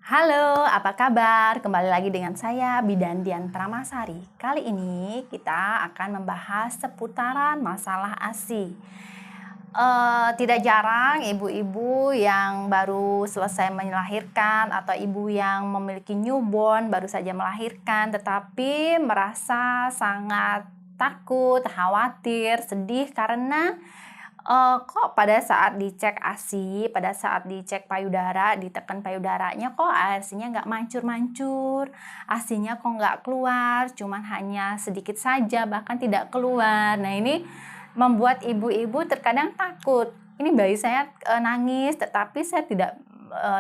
Halo, apa kabar? Kembali lagi dengan saya, Bidan Dian Pramasari. Kali ini kita akan membahas seputaran masalah ASI. Tidak jarang ibu-ibu yang baru selesai melahirkan atau ibu yang memiliki newborn baru saja melahirkan, tetapi merasa sangat takut, khawatir, sedih karena kok pada saat dicek ASI, pada saat dicek payudara, ditekan payudaranya kok ASI-nya nggak mancur-mancur, ASI-nya kok nggak keluar, cuman hanya sedikit saja, bahkan tidak keluar. Nah, ini membuat ibu-ibu terkadang takut. Ini bayi saya nangis, tetapi saya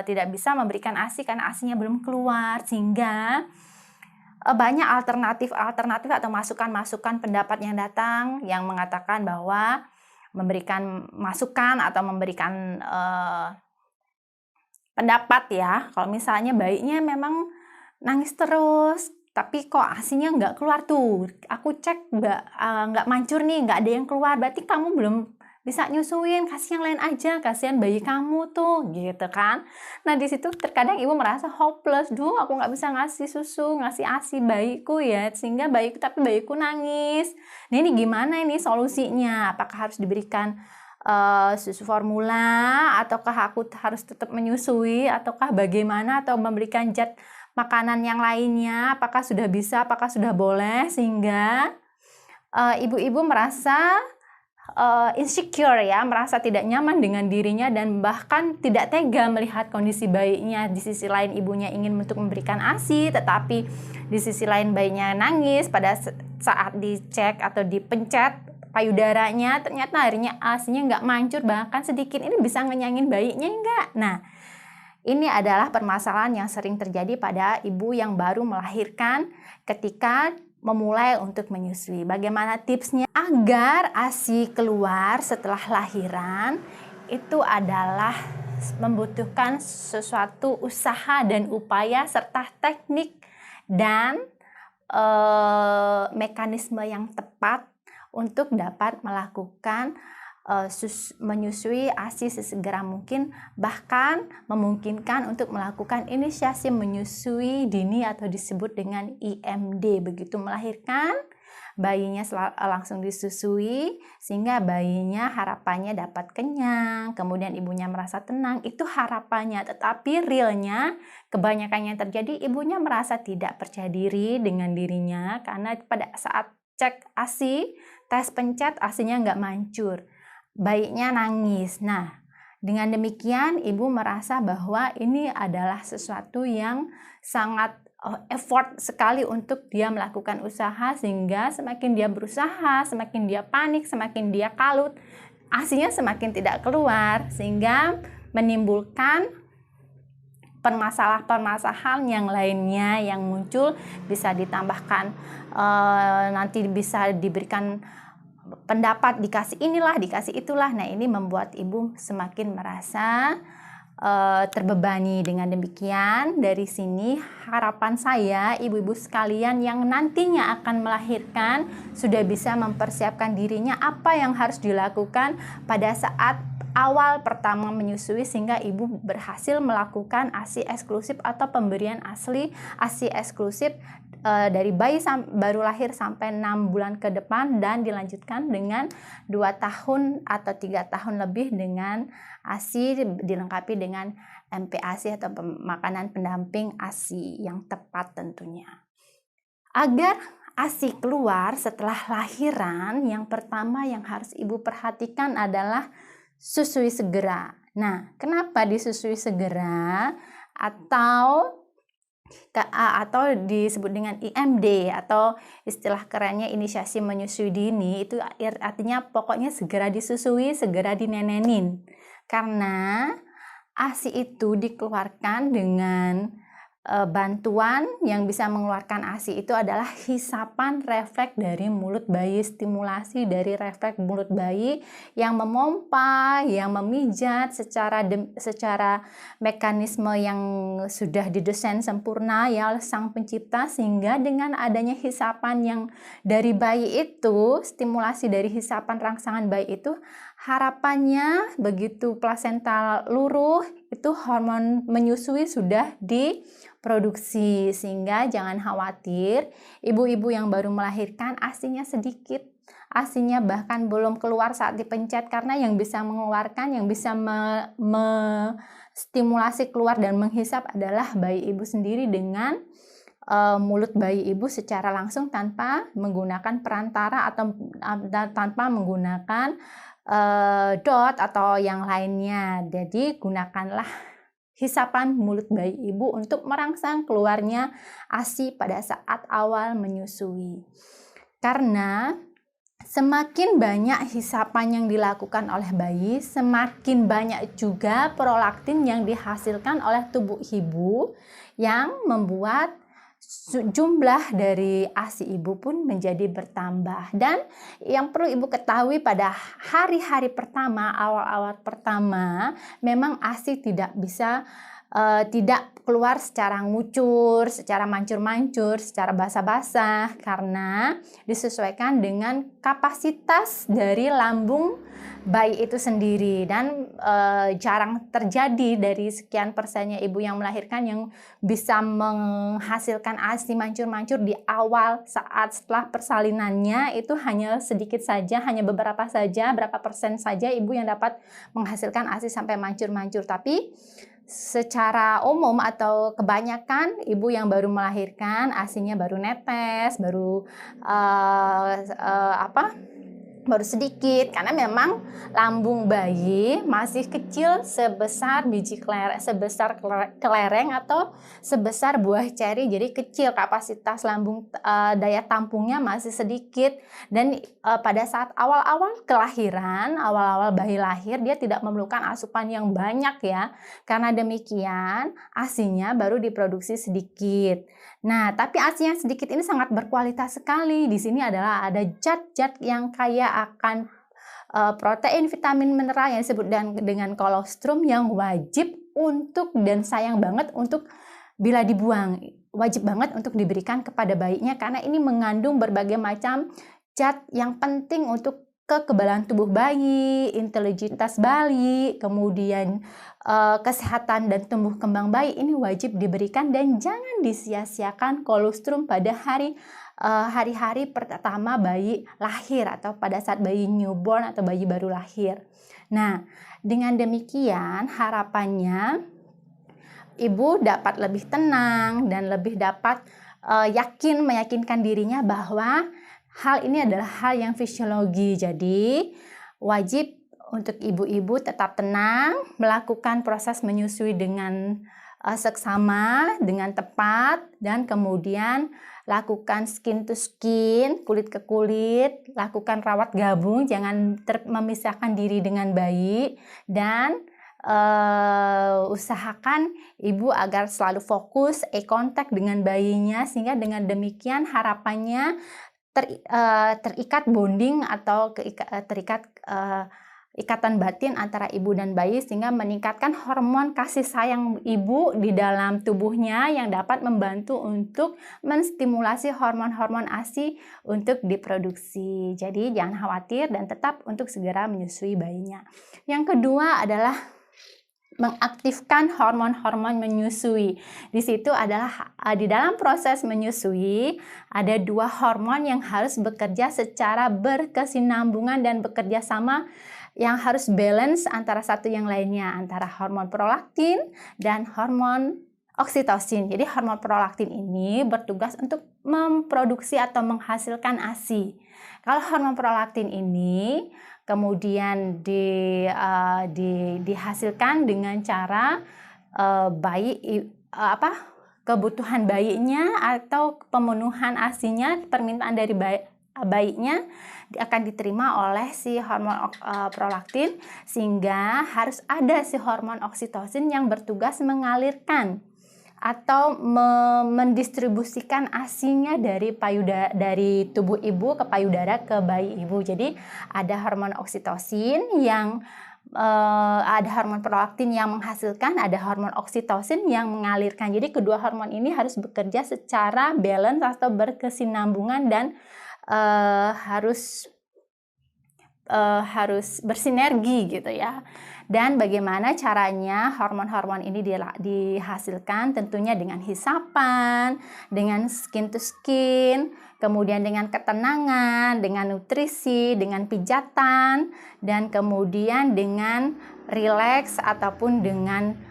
tidak bisa memberikan ASI karena ASI-nya belum keluar, sehingga banyak alternatif atau masukan-masukan pendapat yang datang yang mengatakan bahwa memberikan masukan atau memberikan pendapat ya, kalau misalnya bayinya memang nangis terus, tapi kok ASI-nya nggak keluar tuh, aku cek nggak mancur nih, nggak ada yang keluar, berarti kamu belum bisa nyusuin, kasih yang lain aja, kasihan bayi kamu tuh, gitu kan. Nah, di situ terkadang ibu merasa hopeless, duh aku nggak bisa ngasih susu, ngasih ASI bayiku ya, sehingga tapi bayiku nangis. Nah, ini gimana ini solusinya? Apakah harus diberikan susu formula, ataukah aku harus tetap menyusui, ataukah bagaimana, atau memberikan zat makanan yang lainnya, apakah sudah bisa, apakah sudah boleh, sehingga ibu-ibu merasa insecure ya, merasa tidak nyaman dengan dirinya dan bahkan tidak tega melihat kondisi bayinya. Di sisi lain ibunya ingin untuk memberikan ASI, tetapi di sisi lain bayinya nangis pada saat dicek atau dipencet payudaranya, ternyata akhirnya ASI-nya nggak mancur, bahkan sedikit. Ini bisa ngenyangin bayinya enggak? Nah, ini adalah permasalahan yang sering terjadi pada ibu yang baru melahirkan ketika memulai untuk menyusui. Bagaimana tipsnya agar ASI keluar setelah lahiran? Itu adalah membutuhkan sesuatu usaha dan upaya serta teknik dan mekanisme yang tepat untuk dapat melakukan menyusui ASI sesegera mungkin, bahkan memungkinkan untuk melakukan inisiasi menyusui dini atau disebut dengan IMD. Begitu melahirkan, bayinya langsung disusui sehingga bayinya harapannya dapat kenyang, kemudian ibunya merasa tenang. Itu harapannya, tetapi realnya kebanyakan yang terjadi ibunya merasa tidak percaya diri dengan dirinya karena pada saat cek ASI, tes pencet ASI-nya nggak mancur, bayinya nangis. Nah, dengan demikian ibu merasa bahwa ini adalah sesuatu yang sangat effort sekali untuk dia melakukan usaha, sehingga semakin dia berusaha, semakin dia panik, semakin dia kalut, ASI-nya semakin tidak keluar, sehingga menimbulkan permasalahan yang lainnya yang muncul. Bisa ditambahkan nanti bisa diberikan pendapat, dikasih inilah, dikasih itulah. Nah, ini membuat ibu semakin merasa terbebani. Dengan demikian, dari sini harapan saya ibu-ibu sekalian yang nantinya akan melahirkan sudah bisa mempersiapkan dirinya apa yang harus dilakukan pada saat awal pertama menyusui, sehingga ibu berhasil melakukan ASI eksklusif atau pemberian ASI eksklusif dari bayi baru lahir sampai 6 bulan ke depan, dan dilanjutkan dengan 2 tahun atau 3 tahun lebih dengan ASI dilengkapi dengan MPASI atau makanan pendamping ASI yang tepat tentunya. Agar ASI keluar setelah lahiran, yang pertama yang harus ibu perhatikan adalah susui segera. Nah, kenapa disusui segera atau disebut dengan IMD atau istilah kerennya inisiasi menyusui dini? Itu artinya pokoknya segera disusui, segera dinenenin. Karena ASI itu dikeluarkan dengan bantuan yang bisa mengeluarkan ASI itu adalah hisapan refleks dari mulut bayi, stimulasi dari refleks mulut bayi yang memompa, yang memijat secara mekanisme yang sudah didesain sempurna ya oleh Sang Pencipta, sehingga dengan adanya hisapan yang dari bayi itu, stimulasi dari hisapan rangsangan bayi itu, harapannya begitu plasenta luruh, itu hormon menyusui sudah diproduksi, sehingga jangan khawatir ibu-ibu yang baru melahirkan ASINya sedikit, ASINya bahkan belum keluar saat dipencet, karena yang bisa mengeluarkan, yang bisa stimulasi keluar dan menghisap adalah bayi ibu sendiri dengan mulut bayi ibu secara langsung tanpa menggunakan perantara atau tanpa menggunakan dot atau yang lainnya. Jadi gunakanlah hisapan mulut bayi ibu untuk merangsang keluarnya ASI pada saat awal menyusui. Karena semakin banyak hisapan yang dilakukan oleh bayi, semakin banyak juga prolaktin yang dihasilkan oleh tubuh ibu yang membuat jumlah dari ASI ibu pun menjadi bertambah. Dan yang perlu ibu ketahui, pada hari-hari pertama, awal-awal pertama, memang ASI tidak bisa tidak keluar secara ngucur, secara mancur-mancur, secara basah-basah, karena disesuaikan dengan kapasitas dari lambung bayi itu sendiri. Dan jarang terjadi dari sekian persennya ibu yang melahirkan yang bisa menghasilkan ASI mancur-mancur di awal saat setelah persalinannya. Itu hanya sedikit saja, hanya beberapa saja, berapa persen saja ibu yang dapat menghasilkan ASI sampai mancur-mancur. Tapi secara umum atau kebanyakan ibu yang baru melahirkan ASINya baru netes, baru baru sedikit, karena memang lambung bayi masih kecil sebesar biji kelereng, sebesar kelereng atau sebesar buah ceri. Jadi kecil, kapasitas lambung, daya tampungnya masih sedikit. Dan pada saat awal-awal kelahiran, awal-awal bayi lahir, dia tidak memerlukan asupan yang banyak ya. Karena demikian ASINya baru diproduksi sedikit. Nah, tapi ASI yang sedikit ini sangat berkualitas sekali. Di sini adalah ada zat-zat yang kaya akan protein, vitamin, mineral yang disebut dengan kolostrum, yang wajib untuk dan sayang banget untuk bila dibuang. Wajib banget untuk diberikan kepada bayinya, karena ini mengandung berbagai macam zat yang penting untuk kekebalan tubuh bayi, intelijitas bayi, kemudian kesehatan dan tumbuh kembang bayi. Ini wajib diberikan dan jangan disia-siakan kolostrum pada hari-hari pertama bayi lahir atau pada saat bayi newborn atau bayi baru lahir. Nah, dengan demikian harapannya ibu dapat lebih tenang dan lebih dapat meyakinkan dirinya bahwa hal ini adalah hal yang fisiologi. Jadi wajib untuk ibu-ibu tetap tenang, melakukan proses menyusui dengan seksama, dengan tepat, dan kemudian lakukan skin to skin, kulit ke kulit, lakukan rawat gabung, jangan memisahkan diri dengan bayi, dan usahakan ibu agar selalu fokus, eye contact dengan bayinya, sehingga dengan demikian harapannya terikat bonding atau terikat ikatan batin antara ibu dan bayi, sehingga meningkatkan hormon kasih sayang ibu di dalam tubuhnya yang dapat membantu untuk menstimulasi hormon-hormon ASI untuk diproduksi. Jadi jangan khawatir dan tetap untuk segera menyusui bayinya. Yang kedua adalah mengaktifkan hormon-hormon menyusui. Di situ adalah di dalam proses menyusui ada dua hormon yang harus bekerja secara berkesinambungan dan bekerja sama, yang harus balance antara satu yang lainnya, antara hormon prolaktin dan hormon oksitosin. Jadi hormon prolaktin ini bertugas untuk memproduksi atau menghasilkan ASI. Kalau hormon prolaktin ini kemudian dihasilkan dengan cara kebutuhan bayinya atau pemenuhan ASINya, permintaan dari bayinya akan diterima oleh si hormon prolaktin, sehingga harus ada si hormon oksitosin yang bertugas mengalirkan atau mendistribusikan ASINya dari tubuh ibu ke payudara ke bayi ibu. Jadi ada hormon oksitosin yang ada hormon prolaktin yang menghasilkan, ada hormon oksitosin yang mengalirkan. Jadi kedua hormon ini harus bekerja secara balance atau berkesinambungan dan harus bersinergi gitu ya. Dan bagaimana caranya hormon-hormon ini dihasilkan? Tentunya dengan hisapan, dengan skin to skin, kemudian dengan ketenangan, dengan nutrisi, dengan pijatan, dan kemudian dengan relax ataupun dengan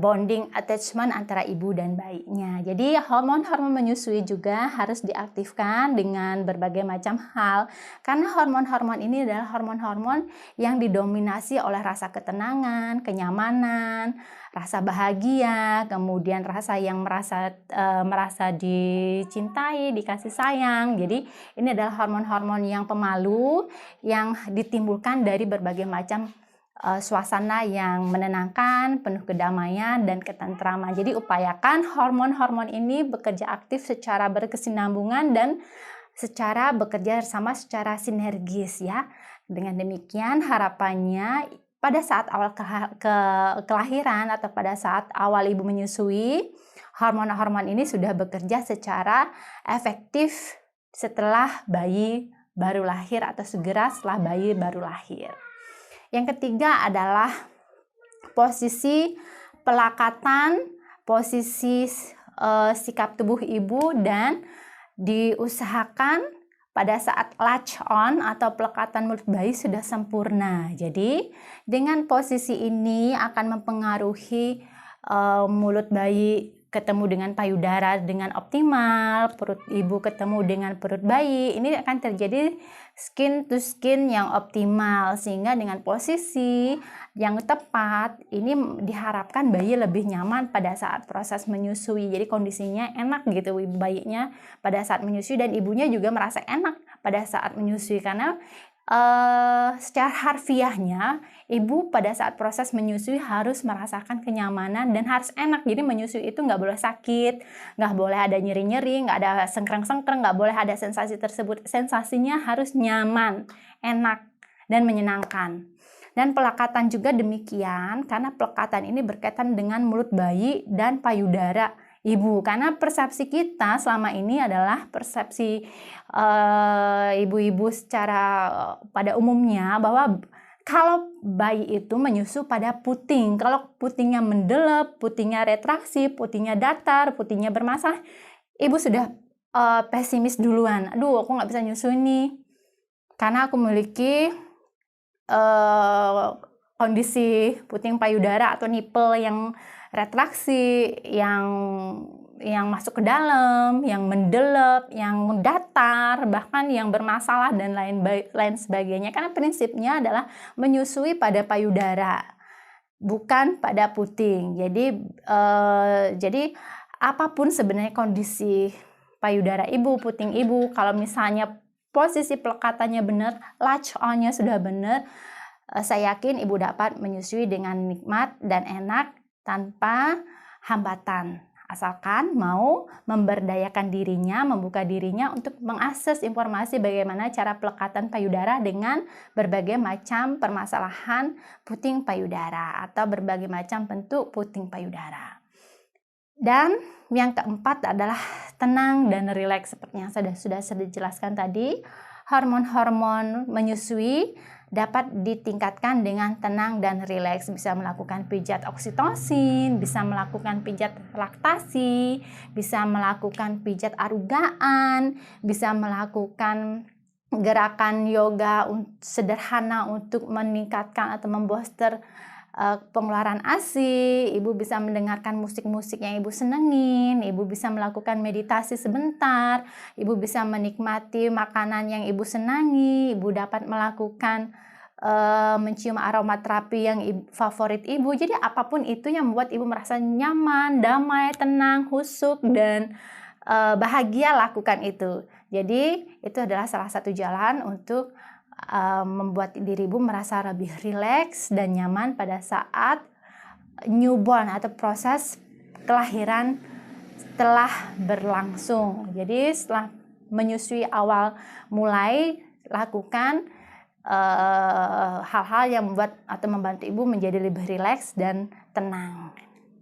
bonding attachment antara ibu dan bayinya. Jadi hormon-hormon menyusui juga harus diaktifkan dengan berbagai macam hal, karena hormon-hormon ini adalah hormon-hormon yang didominasi oleh rasa ketenangan, kenyamanan, rasa bahagia, kemudian rasa yang merasa dicintai, dikasih sayang. Jadi ini adalah hormon-hormon yang pemalu yang ditimbulkan dari berbagai macam suasana yang menenangkan, penuh kedamaian dan ketentraman. Jadi upayakan hormon-hormon ini bekerja aktif secara berkesinambungan dan secara bekerja sama secara sinergis ya. Dengan demikian harapannya pada saat awal kelahiran atau pada saat awal ibu menyusui, hormon-hormon ini sudah bekerja secara efektif setelah bayi baru lahir atau segera setelah bayi baru lahir. Yang ketiga adalah posisi pelakatan, posisi sikap tubuh ibu, dan diusahakan pada saat latch on atau pelekatan mulut bayi sudah sempurna. Jadi dengan posisi ini akan mempengaruhi mulut bayi ketemu dengan payudara dengan optimal, perut ibu ketemu dengan perut bayi. Ini akan terjadi skin to skin yang optimal, sehingga dengan posisi yang tepat ini diharapkan bayi lebih nyaman pada saat proses menyusui. Jadi kondisinya enak gitu bayinya pada saat menyusui, dan ibunya juga merasa enak pada saat menyusui, karena secara harfiahnya ibu pada saat proses menyusui harus merasakan kenyamanan dan harus enak. Jadi menyusui itu nggak boleh sakit, nggak boleh ada nyeri-nyeri, nggak ada sengkreng-sengkreng, nggak boleh ada sensasi tersebut. Sensasinya harus nyaman, enak, dan menyenangkan. Dan pelekatan juga demikian, karena pelekatan ini berkaitan dengan mulut bayi dan payudara ibu, karena persepsi kita selama ini adalah persepsi ibu-ibu secara pada umumnya bahwa kalau bayi itu menyusu pada puting, kalau putingnya mendelep, putingnya retraksi, putingnya datar, putingnya bermasalah, ibu sudah pesimis duluan. Aduh, aku nggak bisa nyusu nih karena aku memiliki kondisi puting payudara atau nipple yang retraksi, yang masuk ke dalam, yang mendelep, yang datar, bahkan yang bermasalah dan lain sebagainya. Karena prinsipnya adalah menyusui pada payudara, bukan pada puting. Jadi apapun sebenarnya kondisi payudara ibu, puting ibu, kalau misalnya posisi pelekatannya benar, latch on-nya sudah benar, saya yakin ibu dapat menyusui dengan nikmat dan enak tanpa hambatan, asalkan mau memberdayakan dirinya, membuka dirinya untuk mengakses informasi bagaimana cara pelekatan payudara dengan berbagai macam permasalahan puting payudara atau berbagai macam bentuk puting payudara. Dan yang keempat adalah tenang dan rileks, seperti yang sudah saya jelaskan tadi. Hormon-hormon menyusui dapat ditingkatkan dengan tenang dan rileks, bisa melakukan pijat oksitosin, bisa melakukan pijat laktasi, bisa melakukan pijat arugaan, bisa melakukan gerakan yoga sederhana untuk meningkatkan atau membooster pengeluaran ASI. Ibu bisa mendengarkan musik-musik yang ibu senengin, ibu bisa melakukan meditasi sebentar, ibu bisa menikmati makanan yang ibu senangi, ibu dapat melakukan mencium aromaterapi yang favorit ibu. Jadi apapun itu yang membuat ibu merasa nyaman, damai, tenang, khusyuk, dan bahagia, lakukan itu. Jadi itu adalah salah satu jalan untuk membuat diri ibu merasa lebih rileks dan nyaman pada saat newborn atau proses kelahiran telah berlangsung. Jadi setelah menyusui awal mulai, lakukan hal-hal yang membuat atau membantu ibu menjadi lebih rileks dan tenang.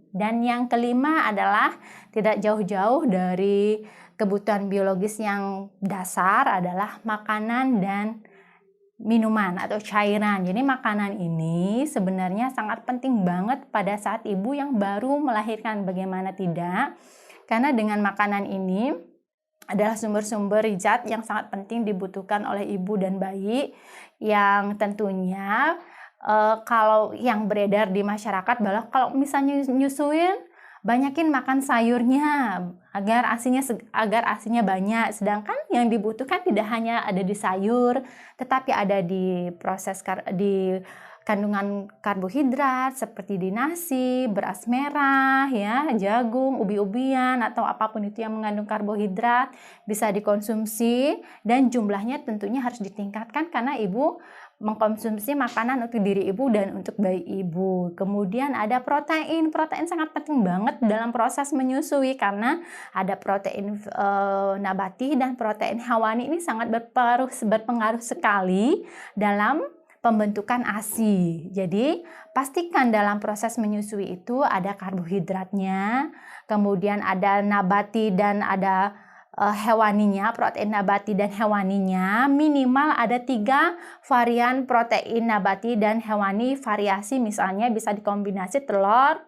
Dan yang kelima adalah tidak jauh-jauh dari kebutuhan biologis yang dasar adalah makanan dan minuman atau cairan. Jadi makanan ini sebenarnya sangat penting banget pada saat ibu yang baru melahirkan. Bagaimana tidak? Karena dengan makanan ini adalah sumber-sumber zat yang sangat penting dibutuhkan oleh ibu dan bayi, yang tentunya kalau yang beredar di masyarakat bahwa kalau misalnya nyusuin, banyakin makan sayurnya agar asinya banyak. Sedangkan yang dibutuhkan tidak hanya ada di sayur, tetapi ada di di kandungan karbohidrat seperti di nasi, beras merah, ya, jagung, ubi-ubian atau apapun itu yang mengandung karbohidrat bisa dikonsumsi, dan jumlahnya tentunya harus ditingkatkan karena ibu mengkonsumsi makanan untuk diri ibu dan untuk bayi ibu. Kemudian ada protein. Protein sangat penting banget dalam proses menyusui karena ada protein nabati dan protein hewani. Ini sangat berpengaruh sekali dalam pembentukan ASI. Jadi pastikan dalam proses menyusui itu ada karbohidratnya, kemudian ada nabati dan ada hewaninya, protein nabati dan hewaninya. Minimal ada 3 varian protein nabati dan hewani variasi, misalnya bisa dikombinasi telur,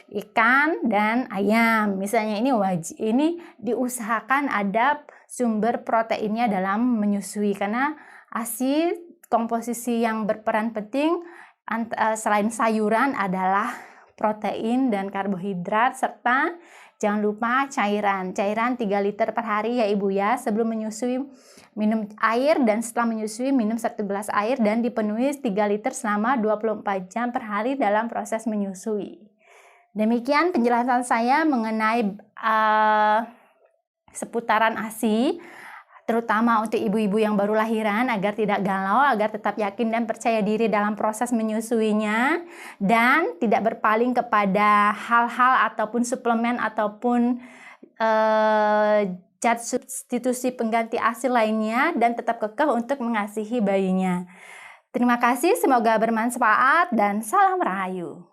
ikan, dan ayam. Misalnya ini diusahakan ada sumber proteinnya dalam menyusui karena ASI komposisi yang berperan penting selain sayuran adalah protein dan karbohidrat, serta jangan lupa cairan 3 liter per hari ya ibu ya. Sebelum menyusui minum air, dan setelah menyusui minum 1 gelas air, dan dipenuhi 3 liter selama 24 jam per hari dalam proses menyusui. Demikian penjelasan saya mengenai seputaran ASI, terutama untuk ibu-ibu yang baru lahiran, agar tidak galau, agar tetap yakin dan percaya diri dalam proses menyusuinya, dan tidak berpaling kepada hal-hal ataupun suplemen ataupun zat substitusi pengganti ASI lainnya, dan tetap kekeh untuk mengasihi bayinya. Terima kasih, semoga bermanfaat dan salam Rahayu.